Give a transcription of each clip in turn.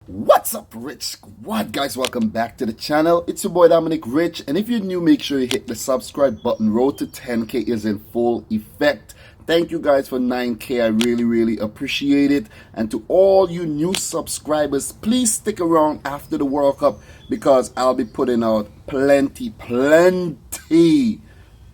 What's up, Rich Squad? Guys, welcome back to the channel. It's your boy Dominic Rich, and if you're new, make sure you hit the subscribe button. Road to 10k is in full effect. Thank you guys for 9k. I really appreciate it. And to all you new subscribers, please stick around after the World Cup because I'll be putting out plenty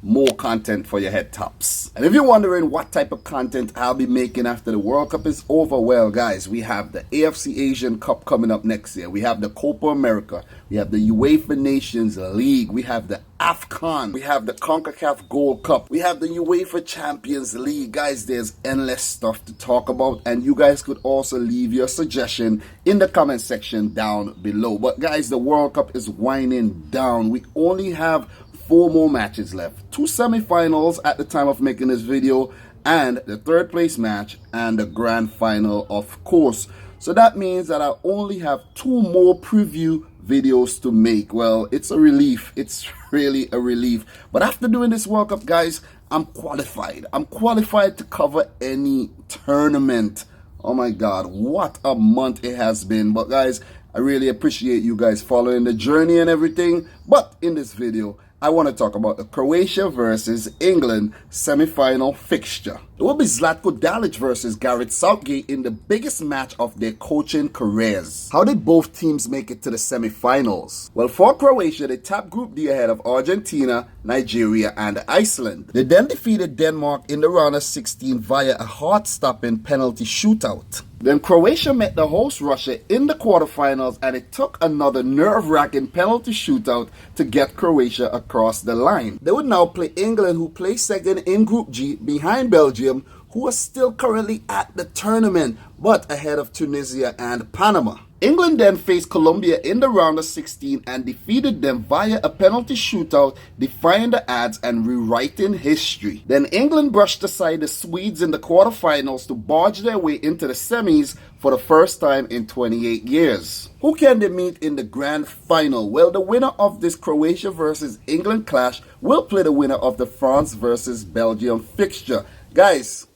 more content for your head tops. And if you're wondering what type of content I'll be making after the World Cup is over, well guys, we have the AFC Asian Cup coming up next year. We have the Copa America. We have the UEFA Nations League. We have the AFCON. We have the CONCACAF Gold Cup. We have the UEFA Champions League. Guys, there's endless stuff to talk about, and you guys could also leave your suggestion in the comment section down below. But guys, the World Cup is winding down. We only have 4 more matches left. 2 semifinals at the time of making this video, and the 3rd place match and the grand final, of course. So that means that I only have 2 more preview videos to make. Well, it's a relief. It's really a relief. But after doing this World Cup, guys, I'm qualified. I'm qualified to cover any tournament. Oh my God, what a month it has been. But guys, I really appreciate you guys following the journey and everything. But in this video, I want to talk about the Croatia versus England semi-final fixture. It will be Zlatko Dalic versus Gareth Southgate in the biggest match of their coaching careers. How did both teams make it to the semi-finals? Well, for Croatia, they tapped Group D ahead of Argentina, Nigeria, and Iceland. They then defeated Denmark in the round of 16 via a heart-stopping penalty shootout. Then Croatia met the host Russia in the quarterfinals, and it took another nerve-wracking penalty shootout to get Croatia across the line. They would now play England, who placed second in Group G behind Belgium, who are still currently at the tournament, but ahead of Tunisia and Panama. England then faced Colombia in the round of 16 and defeated them via a penalty shootout, defying the odds and rewriting history. Then England brushed aside the Swedes in the quarterfinals to barge their way into the semis for the first time in 28 years. Who can they meet in the grand final? Well, the winner of this Croatia versus England clash will play the winner of the France versus Belgium fixture. Guys,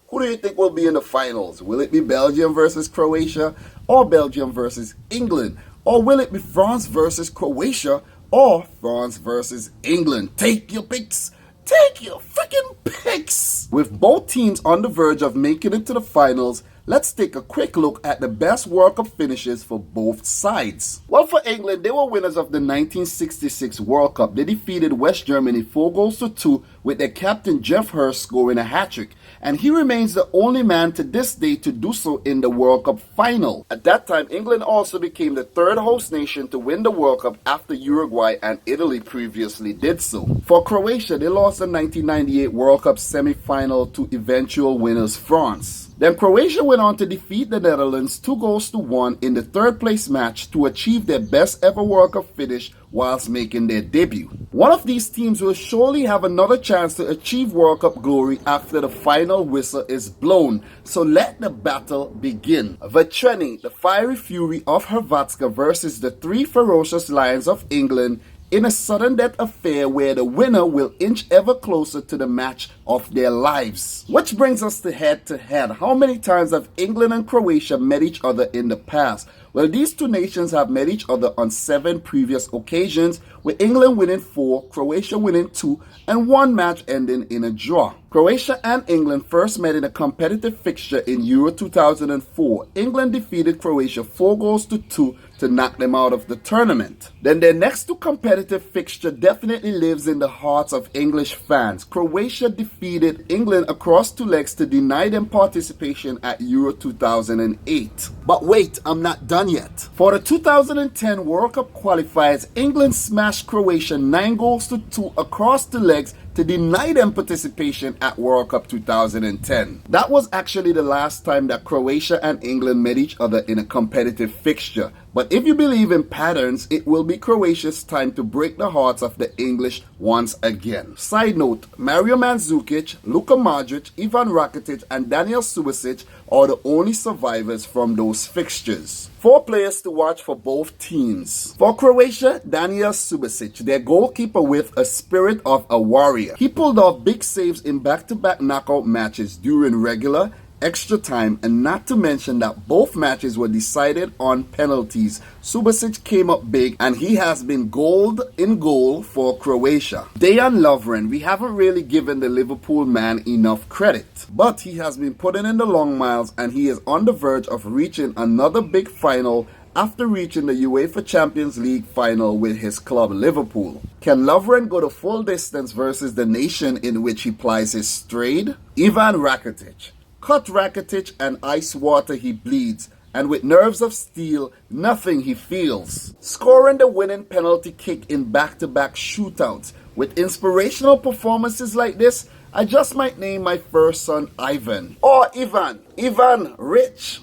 who do you think will be in the finals? Will it be Belgium versus Croatia, or Belgium versus England? Or will it be France versus Croatia, or France versus England? Take your picks. Take your freaking picks. With both teams on the verge of making it to the finals, let's take a quick look at the best World Cup finishes for both sides. Well, for England, they were winners of the 1966 World Cup. They defeated West Germany 4-2 with their captain Geoff Hurst scoring a hat-trick. And he remains the only man to this day to do so in the World Cup final. At that time, England also became the 3rd host nation to win the World Cup after Uruguay and Italy previously did so. For Croatia, they lost the 1998 World Cup semi-final to eventual winners France. Then Croatia went on to defeat the Netherlands 2-1 in the 3rd place match to achieve their best ever World Cup finish whilst making their debut. One of these teams will surely have another chance to achieve World Cup glory after the final whistle is blown. So let the battle begin. Vetreni, the fiery fury of Hrvatska versus the 3 ferocious lions of England in a sudden death affair where the winner will inch ever closer to the match of their lives. Which brings us to head. How many times have England and Croatia met each other in the past? Well, these 2 nations have met each other on 7 previous occasions, with England winning 4, Croatia winning 2, and 1 match ending in a draw. Croatia and England first met in a competitive fixture in Euro 2004. England defeated Croatia 4-2 to knock them out of the tournament. Then their next 2 competitive fixture definitely lives in the hearts of English fans. Croatia defeated England across 2 legs to deny them participation at Euro 2008. But wait, I'm not done yet. For the 2010 World Cup qualifiers, England smashed Croatia 9-2 across 2 legs to deny them participation at World Cup 2010. That was actually the last time that Croatia and England met each other in a competitive fixture. But if you believe in patterns, it will be Croatia's time to break the hearts of the English once again. Side note, Mario Mandzukic, Luka Modric, Ivan Rakitic, and Daniel Subasic are the only survivors from those fixtures. 4 players to watch for both teams. For Croatia, Daniel Subasic, their goalkeeper with a spirit of a warrior. He pulled off big saves in back-to-back knockout matches during regular extra time, and not to mention that both matches were decided on penalties. Subasic came up big, and he has been gold in goal for Croatia. Dejan Lovren, we haven't really given the Liverpool man enough credit, but he has been putting in the long miles, and he is on the verge of reaching another big final after reaching the UEFA Champions League final with his club Liverpool. Can Lovren go the full distance versus the nation in which he plies his trade? Ivan Rakitic. Cut Rakitic and ice water he bleeds, and with nerves of steel, nothing he feels. Scoring the winning penalty kick in back-to-back shootouts. With inspirational performances like this, I just might name my first son Ivan. Or Ivan Rich.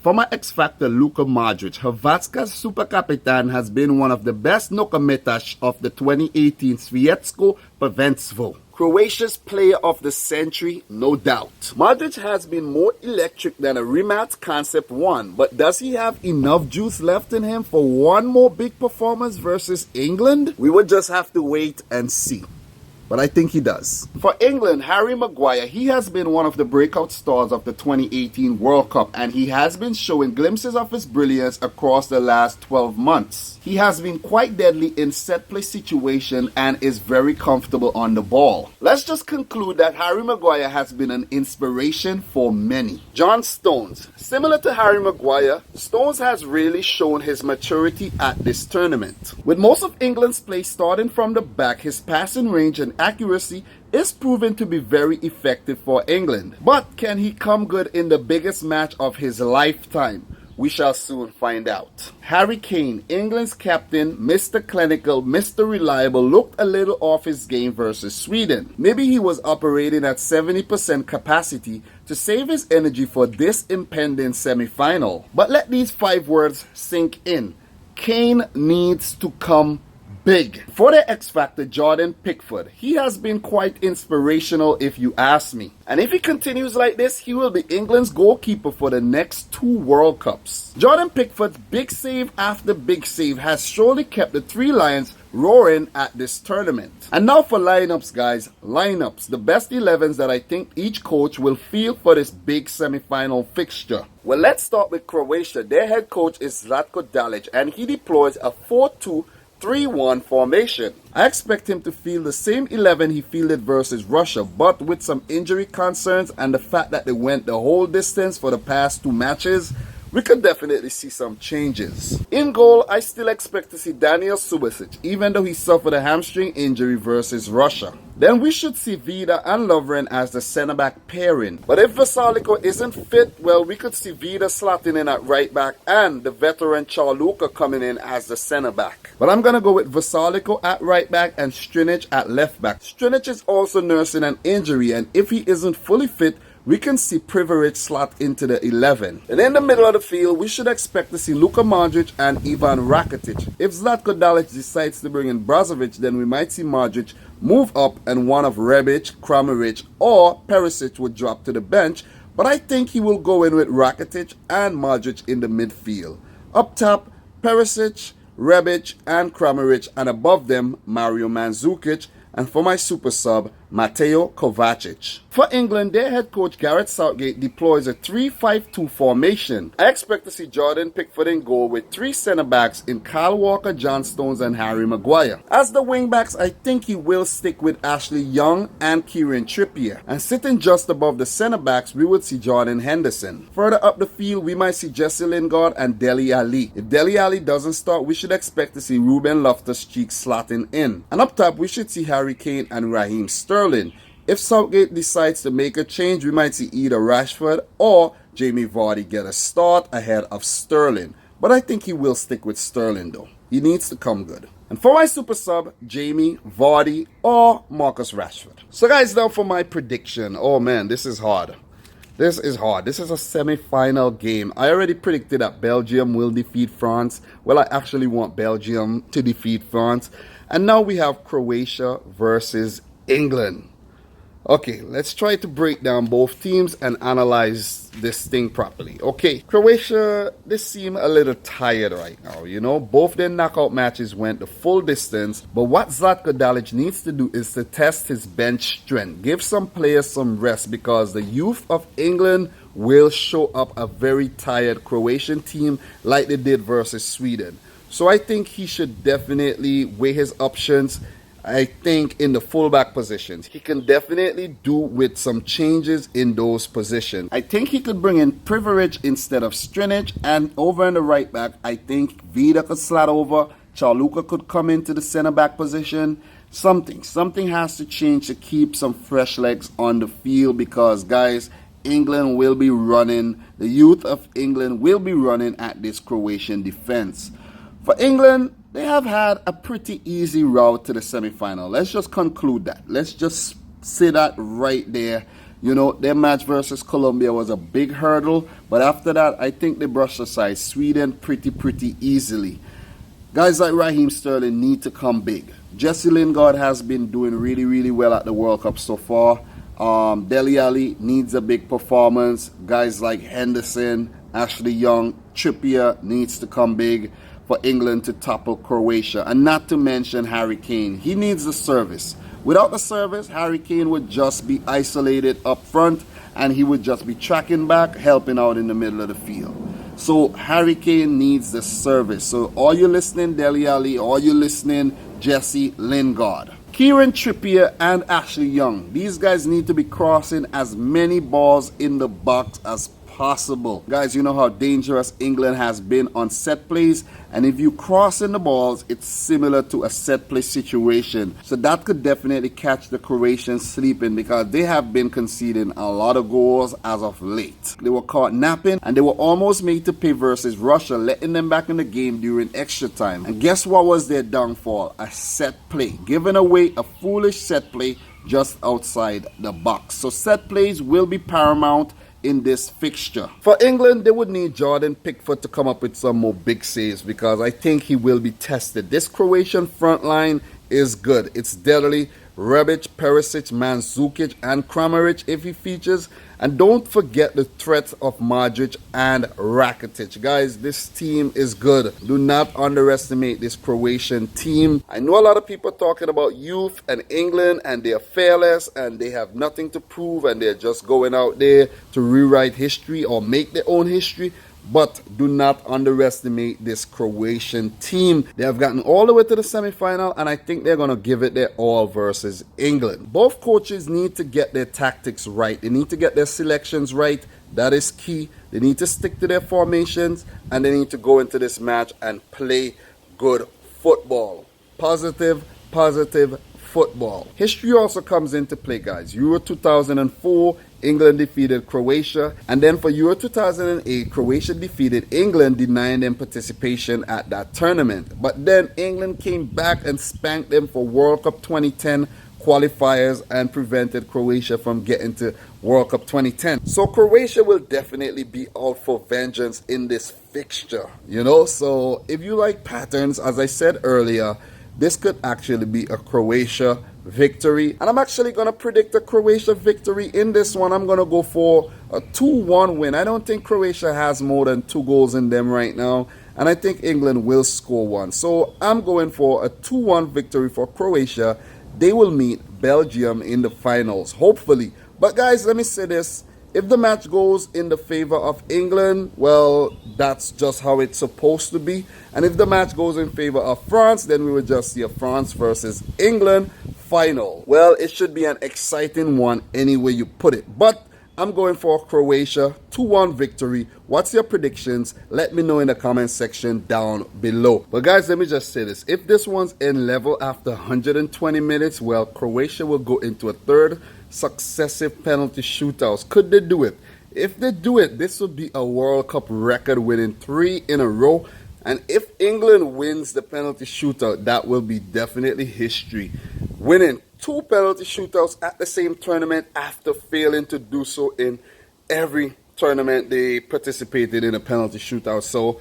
For my X-Factor, Luka Modric, Hrvatska's super capitan has been one of the best nokometaš of the 2018 Svjetsko prvenstvo. Croatia's player of the century, no doubt. Modric has been more electric than a Rimac Concept 1, but does he have enough juice left in him for one more big performance versus England? We will just have to wait and see. But I think he does. For England, Harry Maguire, he has been one of the breakout stars of the 2018 World Cup, and he has been showing glimpses of his brilliance across the last 12 months. He has been quite deadly in set play situation and is very comfortable on the ball. Let's just conclude that Harry Maguire has been an inspiration for many. John Stones. Similar to Harry Maguire, Stones has really shown his maturity at this tournament. With most of England's play starting from the back, his passing range and accuracy is proven to be very effective for England. But can he come good in the biggest match of his lifetime? We shall soon find out. Harry Kane, England's captain, Mr. Clinical, Mr. Reliable, looked a little off his game versus Sweden. Maybe he was operating at 70% capacity to save his energy for this impending semi-final. But let these 5 words sink in. Kane needs to come big. For the X Factor, Jordan Pickford. He has been quite inspirational if you ask me. And if he continues like this, he will be England's goalkeeper for the next 2 World Cups. Jordan Pickford's big save after big save has surely kept the 3 Lions roaring at this tournament. And now for lineups, guys. Lineups. The best 11s that I think each coach will field for this big semi-final fixture. Well, let's start with Croatia. Their head coach is Zlatko Dalic, and he deploys a 4-2-3-1 formation. I expect him to field the same 11 he fielded versus Russia, but with some injury concerns and the fact that they went the whole distance for the past 2 matches, we could definitely see some changes. In goal, I still expect to see Daniel Subasic, even though he suffered a hamstring injury versus Russia. Then we should see Vida and Lovren as the centre-back pairing. But if Vasilico isn't fit, well, we could see Vida slotting in at right-back and the veteran Charluka coming in as the centre-back. But I'm going to go with Vasilico at right-back and Strinic at left-back. Strinic is also nursing an injury, and if he isn't fully fit, we can see Privaric slot into the 11. And in the middle of the field, we should expect to see Luka Modric and Ivan Rakitic. If Zlatko Dalic decides to bring in Brozovic, then we might see Modric move up and one of Rebic, Kramaric, or Perisic would drop to the bench. But I think he will go in with Rakitic and Modric in the midfield. Up top, Perisic, Rebic, and Kramaric, and above them, Mario Mandzukic. And for my super sub, Mateo Kovacic. For England, their head coach Gareth Southgate deploys a 3-5-2 formation. I expect to see Jordan Pickford in goal with 3 centre-backs in Kyle Walker, John Stones, and Harry Maguire. As the wing-backs, I think he will stick with Ashley Young and Kieran Trippier. And sitting just above the centre-backs, we would see Jordan Henderson. Further up the field, we might see Jesse Lingard and Dele Alli. If Dele Alli doesn't start, we should expect to see Ruben Loftus-Cheek slotting in. And up top, we should see Harry Kane and Raheem Sterling. If Southgate decides to make a change, we might see either Rashford or Jamie Vardy get a start ahead of Sterling. But I think he will stick with Sterling though. He needs to come good. And for my super sub, Jamie Vardy or Marcus Rashford. So guys, now for my prediction. Oh man, this is hard. This is hard. This is a semi-final game. I already predicted that Belgium will defeat France. Well, I actually want Belgium to defeat France. And now we have Croatia versus England. Okay, let's try to break down both teams and analyze this thing properly. Okay, Croatia, they seem a little tired right now, you know. Both their knockout matches went the full distance, but what Zlatko Dalic needs to do is to test his bench strength. Give some players some rest because the youth of England will show up a very tired Croatian team like they did versus Sweden. So I think he should definitely weigh his options. I think in the fullback positions, he can definitely do with some changes in those positions. I think he could bring in Privilege instead of Strinic, and over in the right back, I think Vida could slide over, Charluka could come into the center back position. Something has to change to keep some fresh legs on the field because, guys, England will be running, the youth of England will be running at this Croatian defense. For England, they have had a pretty easy route to the semi-final. Let's just conclude that. Let's just say that right there. You know, their match versus Colombia was a big hurdle, but after that, I think they brushed aside Sweden pretty easily. Guys like Raheem Sterling need to come big. Jesse Lingard has been doing really well at the World Cup so far. Dele Alli needs a big performance. Guys like Henderson, Ashley Young, Trippier needs to come big for England to topple Croatia. And not to mention Harry Kane. He needs the service. Without the service, Harry Kane would just be isolated up front and he would just be tracking back, helping out in the middle of the field. So Harry Kane needs the service. So all you listening, Dele Alli, all you listening, Jesse Lingard, Kieran Trippier and Ashley Young. These guys need to be crossing as many balls in the box as possible. Guys, you know how dangerous England has been on set plays, and if you cross in the balls, it's similar to a set play situation. So that could definitely catch the Croatians sleeping because they have been conceding a lot of goals as of late. They were caught napping and they were almost made to pay versus Russia, letting them back in the game during extra time. And guess what was their downfall? A set play, giving away a foolish set play just outside the box. So set plays will be paramount in this fixture. For England, they would need Jordan Pickford to come up with some more big saves because I think he will be tested. This Croatian front line is good. It's deadly. Rebic, Perisic, Mandzukic, and Kramaric if he features. And don't forget the threat of Modric and Rakitic. Guys, this team is good. Do not underestimate this Croatian team. I know a lot of people talking about youth and England and they're fearless and they have nothing to prove and they're just going out there to rewrite history or make their own history. But do not underestimate this Croatian team. They have gotten all the way to the semi-final and I think they're going to give it their all versus England. Both coaches need to get their tactics right. They need to get their selections right. That is key. They need to stick to their formations and they need to go into this match and play good football. Positive football. History also comes into play, guys. Euro 2004, England defeated Croatia. And then for Euro 2008, Croatia defeated England, denying them participation at that tournament. But then England came back and spanked them for World Cup 2010 qualifiers and prevented Croatia from getting to World Cup 2010. So Croatia will definitely be out for vengeance in this fixture, you know. So if you like patterns, as I said earlier, this could actually be a Croatia victory. And I'm actually going to predict a Croatia victory in this one. I'm going to go for a 2-1 win. I don't think Croatia has more than 2 goals in them right now. And I think England will score one. So I'm going for a 2-1 victory for Croatia. They will meet Belgium in the finals, hopefully. But guys, let me say this. If the match goes in the favor of England, well, that's just how it's supposed to be. And if the match goes in favor of France, then we will just see a France versus England final. Well, it should be an exciting one any way you put it. But I'm going for Croatia 2-1 victory. What's your predictions? Let me know in the comment section down below. But guys, let me just say this. If this one's in level after 120 minutes, well, Croatia will go into a third successive penalty shootouts. Could they do it? If they do it, this would be a World Cup record, winning 3 in a row. And if England wins the penalty shootout, that will be definitely history. Winning 2 penalty shootouts at the same tournament after failing to do so in every tournament they participated in a penalty shootout. So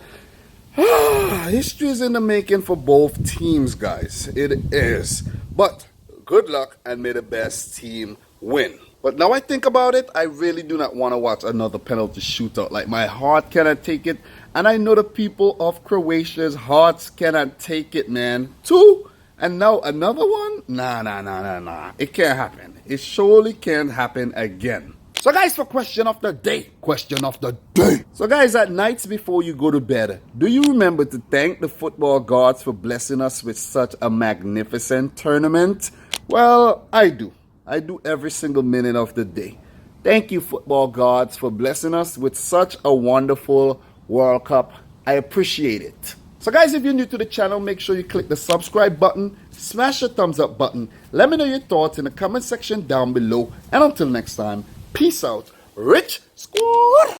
history is in the making for both teams, guys. It is. But good luck and may the best team win. But now I think about it, I really do not want to watch another penalty shootout. Like, my heart cannot take it. And I know the people of Croatia's hearts cannot take it, man. 2, and now another one? Nah. It can't happen. It surely can't happen again. So guys, for question of the day. So guys, at nights before you go to bed, do you remember to thank the football gods for blessing us with such a magnificent tournament? Well, I do. I do every single minute of the day. Thank you, football gods, for blessing us with such a wonderful World Cup. I appreciate it. So guys, if you're new to the channel, make sure you click the subscribe button, smash the thumbs up button. Let me know your thoughts in the comment section down below. And until next time, peace out. Rich Squad!